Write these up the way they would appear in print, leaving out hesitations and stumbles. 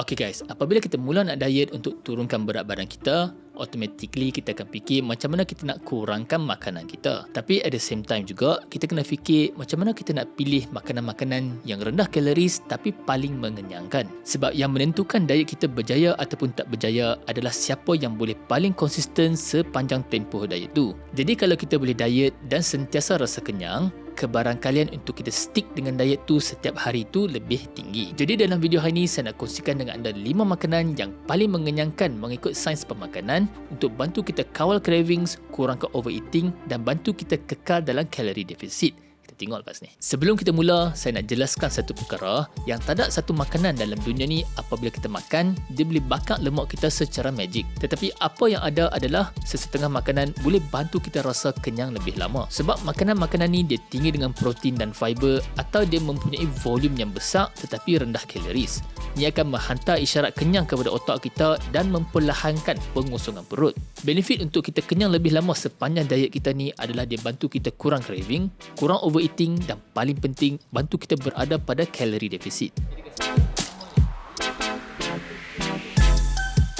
Okay guys, apabila kita mula nak diet untuk turunkan berat badan kita, automatically kita akan fikir macam mana kita nak kurangkan makanan kita. Tapi at the same time juga, kita kena fikir macam mana kita nak pilih makanan-makanan yang rendah kaloris tapi paling mengenyangkan. Sebab yang menentukan diet kita berjaya ataupun tak berjaya adalah siapa yang boleh paling konsisten sepanjang tempoh diet tu. Jadi kalau kita boleh diet dan sentiasa rasa kenyang, kebarangkalian untuk kita stick dengan diet tu setiap hari tu lebih tinggi. Jadi dalam video hari ini saya nak kongsikan dengan anda 5 makanan yang paling mengenyangkan mengikut sains pemakanan untuk bantu kita kawal cravings, kurangkan overeating dan bantu kita kekal dalam kalori defisit. Kita tengok lepas ni. Sebelum kita mula, saya nak jelaskan satu perkara yang tak ada satu makanan dalam dunia ni apabila kita makan, dia boleh bakar lemak kita secara magic. Tetapi apa yang ada adalah sesetengah makanan boleh bantu kita rasa kenyang lebih lama. Sebab makanan-makanan ni dia tinggi dengan protein dan fiber atau dia mempunyai volume yang besar tetapi rendah kaloris. Ia akan menghantar isyarat kenyang kepada otak kita dan memperlahankan pengosongan perut. Benefit untuk kita kenyang lebih lama sepanjang diet kita ni adalah dia bantu kita kurang craving, kurang overeating dan paling penting bantu kita berada pada kalori defisit.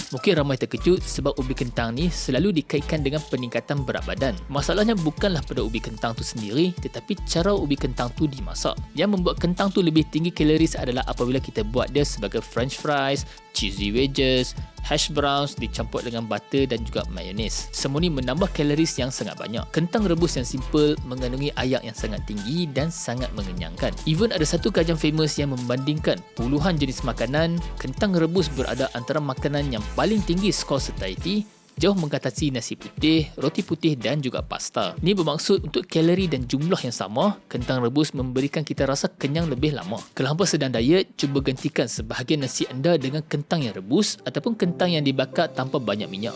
Mungkin ramai terkejut sebab ubi kentang ni selalu dikaitkan dengan peningkatan berat badan. Masalahnya bukanlah pada ubi kentang tu sendiri, tetapi cara ubi kentang tu dimasak. Yang membuat kentang tu lebih tinggi kaloris adalah apabila kita buat dia sebagai french fries, cheesy wedges, hash browns dicampur dengan butter dan juga mayonnaise. Semua ni menambah kaloris yang sangat banyak. Kentang rebus yang simple mengandungi ayak yang sangat tinggi dan sangat mengenyangkan. Even ada satu kajian famous yang membandingkan puluhan jenis makanan, kentang rebus berada antara makanan yang paling tinggi skor satiety, jauh mengatasi nasi putih, roti putih dan juga pasta. Ini bermaksud untuk kalori dan jumlah yang sama, kentang rebus memberikan kita rasa kenyang lebih lama. Kalau hampa sedang diet, cuba gantikan sebahagian nasi anda dengan kentang yang rebus ataupun kentang yang dibakar tanpa banyak minyak.